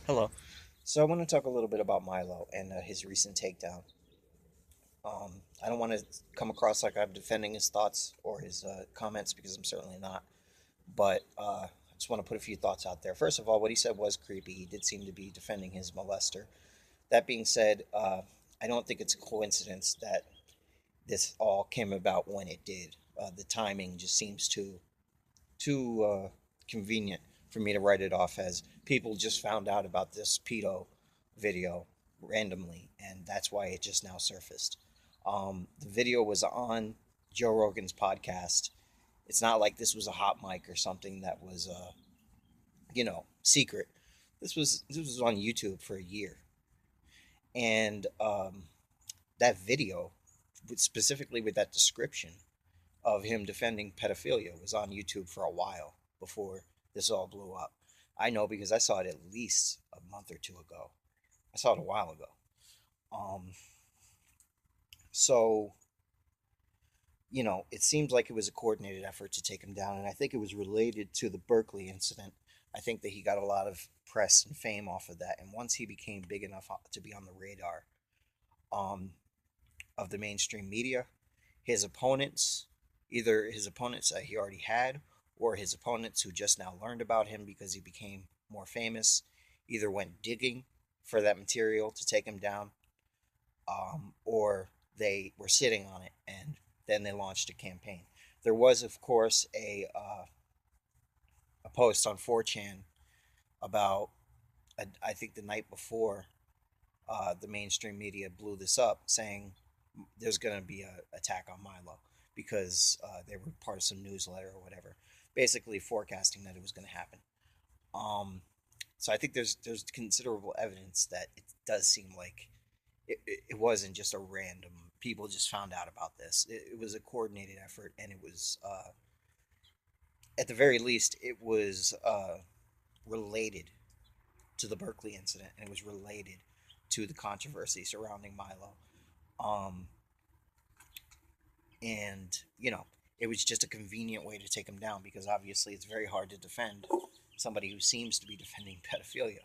Hello. So I want to talk a little bit about Milo and his recent takedown. I don't want to come across like I'm defending his thoughts or his comments because I'm certainly not. But I just want to put a few thoughts out there. First of all, what he said was creepy. He did seem to be defending his molester. That being said, I don't think it's a coincidence that this all came about when it did. The timing just seems too convenient for me to write it off as people just found out about this pedo video randomly, and that's why it just now surfaced. The video was on Joe Rogan's podcast. It's not like this was a hot mic or something that was, secret. This was on YouTube for a year, and that video, specifically with that description of him defending pedophilia, was on YouTube for a while before this all blew up. I know because I saw it at least a month or two ago. I saw it a while ago. Um, so it seems like it was a coordinated effort to take him down, and I think it was related to the Berkeley incident. I think that he got a lot of press and fame off of that, and once he became big enough to be on the radar um, of the mainstream media, his opponents, either his opponents that he already had or his opponents who just now learned about him because he became more famous, either went digging for that material to take him down, or they were sitting on it and then they launched a campaign. There was, of course, a post on 4chan about, I think the night before the mainstream media blew this up, saying there's going to be an attack on Milo because they were part of some newsletter or whatever, basically forecasting that it was going to happen. Um, so I think there's considerable evidence that it does seem like it wasn't just a random people just found out about this. It was a coordinated effort, and it was at the very least it was related to the Berkeley incident, and it was related to the controversy surrounding Milo. Um, and it was just a convenient way to take him down because obviously it's very hard to defend somebody who seems to be defending pedophilia,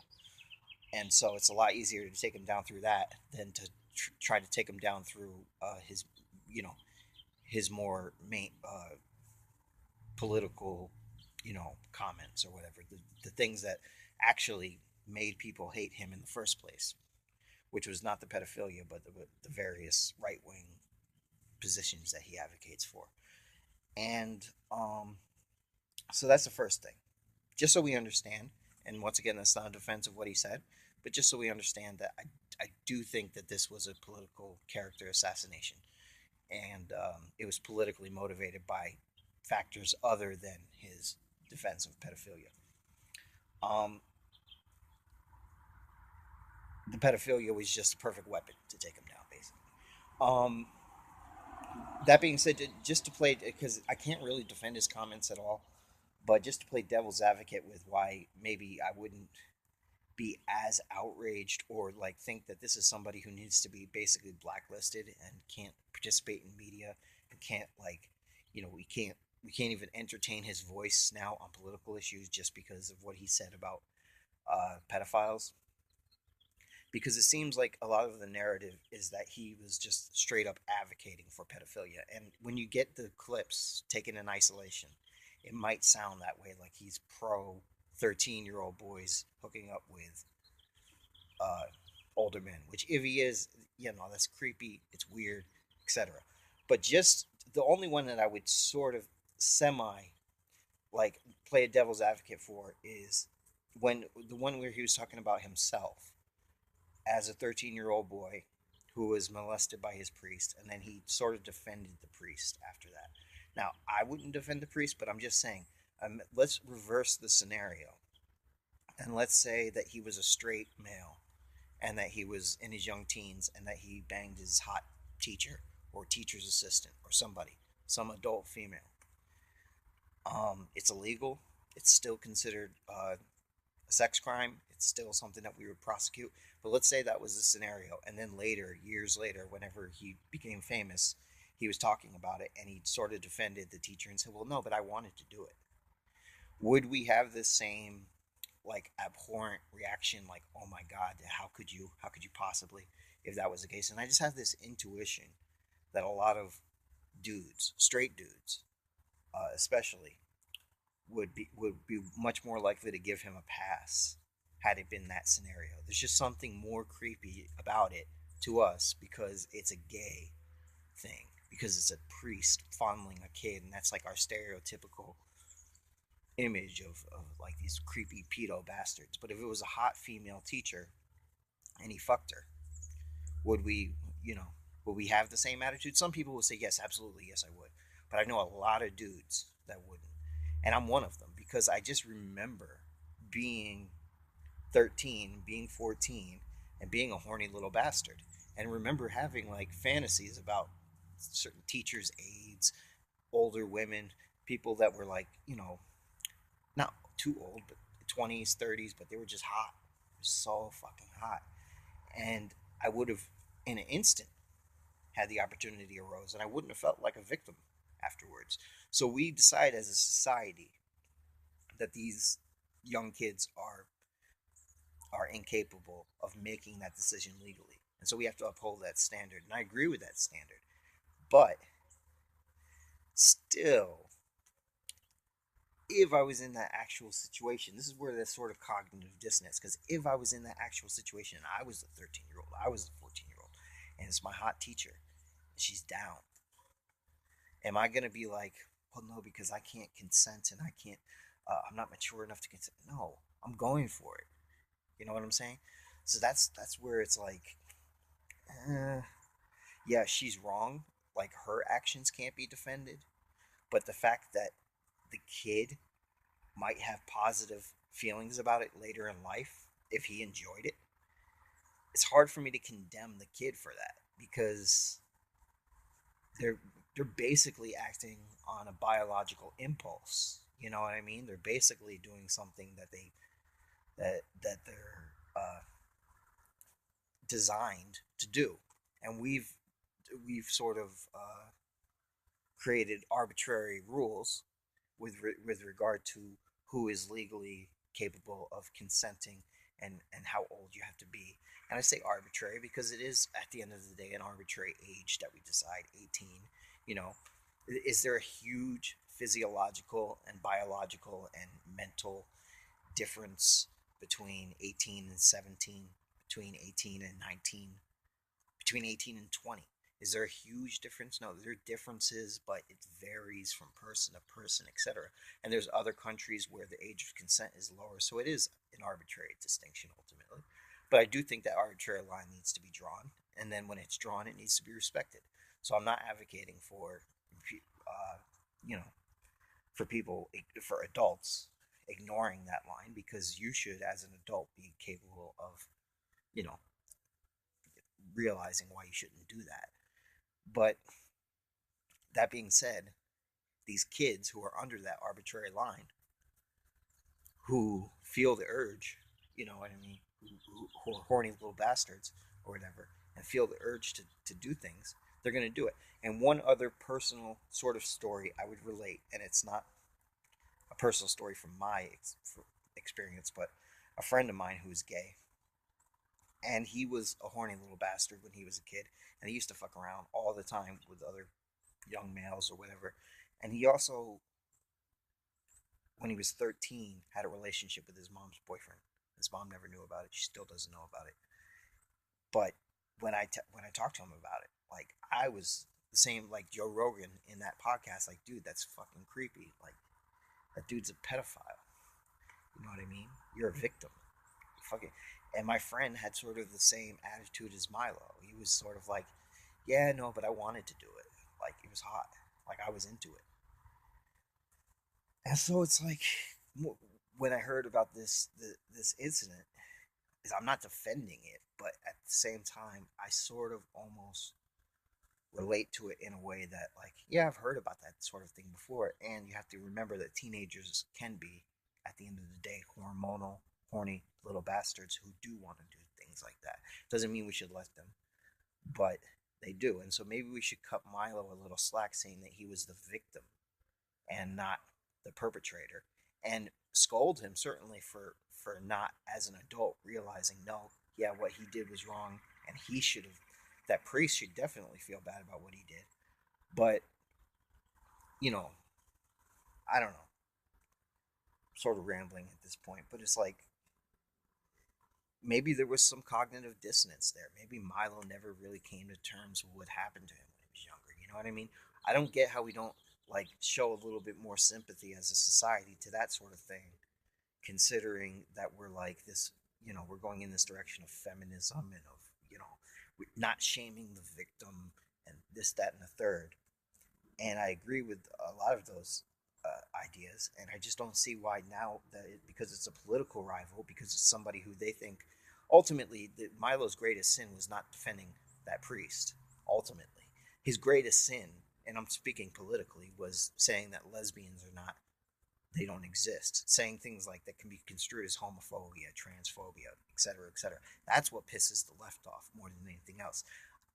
and so it's a lot easier to take him down through that than to try to take him down through his you know his more main political comments or whatever, the things that actually made people hate him in the first place, which was not the pedophilia but the various right-wing positions that he advocates for. And so that's the first thing. Just so we understand, and once again, that's not a defense of what he said, but just so we understand that I do think that this was a political character assassination. And it was politically motivated by factors other than his defense of pedophilia. Um, the pedophilia was just a perfect weapon to take him down, basically. Um, that being said, just to play, because I can't really defend his comments at all, but just to play devil's advocate with why maybe I wouldn't be as outraged or like think that this is somebody who needs to be basically blacklisted and can't participate in media and can't we can't even entertain his voice now on political issues just because of what he said about pedophiles, because it seems like a lot of the narrative is that he was just straight up advocating for pedophilia. And when you get the clips taken in isolation, it might sound that way, like he's pro 13-year-old boys hooking up with uh, older men, which if he is, that's creepy, it's weird, etc. But just the only one that I would sort of semi like play a devil's advocate for is when the one where he was talking about himself as a 13-year-old boy who was molested by his priest, and then he sort of defended the priest after that. Now, I wouldn't defend the priest, but I'm just saying, let's reverse the scenario. And let's say that he was a straight male and that he was in his young teens and that he banged his hot teacher or teacher's assistant or somebody, some adult female. It's illegal. It's still considered a sex crime. It's still something that we would prosecute. But let's say that was the scenario. And then later, years later, whenever he became famous, he was talking about it and he sort of defended the teacher and said, well, no, but I wanted to do it. Would we have the same like abhorrent reaction, like, oh my god, how could you possibly, if that was the case. And I just have this intuition that a lot of dudes, straight dudes, especially, would be much more likely to give him a pass had it been that scenario. There's just something more creepy about it to us because it's a gay thing, because it's a priest fondling a kid, and that's like our stereotypical image of like these creepy pedo bastards. But if it was a hot female teacher and he fucked her, would we, you know, would we have the same attitude? Some people would say yes, absolutely, yes, I would. But I know a lot of dudes that wouldn't, and I'm one of them because I just remember being 13, being 14, and being a horny little bastard, and remember having like fantasies about certain teachers' aides, older women, people that were like, not too old, but 20s, 30s, but they were just hot. So fucking hot. And I would have, in an instant, had the opportunity arose, and I wouldn't have felt like a victim afterwards. So we decide as a society that these young kids are incapable of making that decision legally. And so we have to uphold that standard. And I agree with that standard. But still, if I was in that actual situation, this is where there's sort of cognitive dissonance. Because if I was in that actual situation and I was the 13-year-old, I was the 14-year-old, and it's my hot teacher, and she's down, am I going to be like, well, no, because I can't consent and I can't, I'm not mature enough to consent? No, I'm going for it. You know what I'm saying? So that's where it's like, uh, yeah, she's wrong. Like her actions can't be defended, but the fact that the kid might have positive feelings about it later in life if he enjoyed it, it's hard for me to condemn the kid for that because they're they're basically acting on a biological impulse. You know what I mean? They're basically doing something that they're designed to do, and we've sort of created arbitrary rules with regard to who is legally capable of consenting and how old you have to be. And I say arbitrary because it is at the end of the day an arbitrary age that we decide, 18. You know, is there a huge physiological and biological and mental difference between 18 and 17, between 18 and 19, between 18 and 20? Is there a huge difference? No, there are differences, but it varies from person to person, etc. And there's other countries where the age of consent is lower, so it is an arbitrary distinction ultimately. But I do think that arbitrary line needs to be drawn, and then when it's drawn, it needs to be respected. So I'm not advocating for, uh, you know, for people, for adults, ignoring that line, because you should, as an adult, be capable of, you know, realizing why you shouldn't do that. But that being said, these kids who are under that arbitrary line, who feel the urge, you know what I mean, who are horny little bastards or whatever, and feel the urge to do things, they're going to do it. And one other personal sort of story I would relate, and it's not a personal story from my experience, but a friend of mine who's gay, and he was a horny little bastard when he was a kid, and he used to fuck around all the time with other young males or whatever. And he also, when he was 13, had a relationship with his mom's boyfriend. His mom never knew about it. She still doesn't know about it. But when I talked to him about it, like, I was the same like Joe Rogan in that podcast. Like, dude, that's fucking creepy. Like, that dude's a pedophile. You know what I mean? You're a victim. Fucking. And my friend had sort of the same attitude as Milo. He was sort of like, yeah, no, but I wanted to do it. Like, it was hot. Like, I was into it. And so it's like, when I heard about this incident, is I'm not defending it, but at the same time, I sort of almost relate to it in a way that, like, yeah, I've heard about that sort of thing before. And you have to remember that teenagers can be, at the end of the day, hormonal, horny little bastards who do want to do things like that. Doesn't mean we should let them, but they do. And so maybe we should cut Milo a little slack, saying that he was the victim and not the perpetrator. And scold him certainly for not, as an adult, realizing, no, yeah, what he did was wrong, and he should have, that priest should definitely feel bad about what he did. But you know, I don't know, sort of rambling at this point, but it's like maybe there was some cognitive dissonance there. Maybe Milo never really came to terms with what happened to him when he was younger. You know what I mean? I don't get how we don't like show a little bit more sympathy as a society to that sort of thing, considering that we're like this, we're going in this direction of feminism and of, not shaming the victim and this, that, and the third. And I agree with a lot of those ideas, and I just don't see why now that because it's a political rival, because it's somebody who they think ultimately Milo's greatest sin was not defending that priest. Ultimately, his greatest sin, and I'm speaking politically, was saying that lesbians are not, they don't exist, saying things like that can be construed as homophobia, transphobia, etc., etc. That's what pisses the left off more than anything else.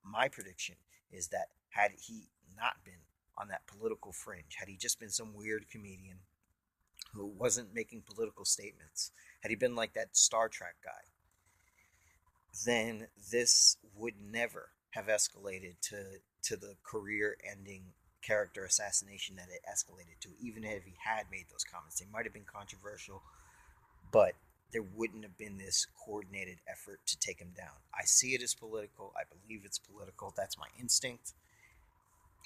My prediction is that had he not been on that political fringe, had he just been some weird comedian who wasn't making political statements, had he been like that Star Trek guy, then this would never have escalated to the career-ending character assassination that it escalated to. Even if he had made those comments, they might have been controversial, but there wouldn't have been this coordinated effort to take him down. I see it as political. I believe it's political. That's my instinct.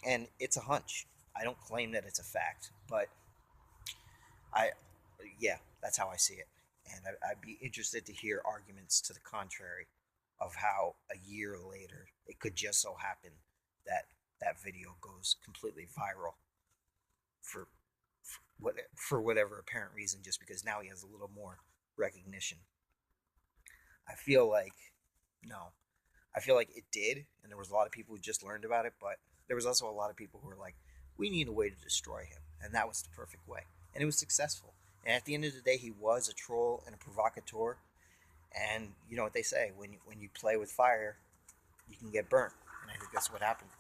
And it's a hunch. I don't claim that it's a fact, but I, yeah, that's how I see it. And I'd be interested to hear arguments to the contrary of how a year later it could just so happen that that video goes completely viral for for whatever apparent reason, just because now he has a little more recognition. I feel like no, I feel like it did, and there was a lot of people who just learned about it, but there was also a lot of people who were like, we need a way to destroy him, and that was the perfect way, and it was successful. And at the end of the day, he was a troll and a provocateur, and you know what they say: when you play with fire, you can get burnt, and I think that's what happened.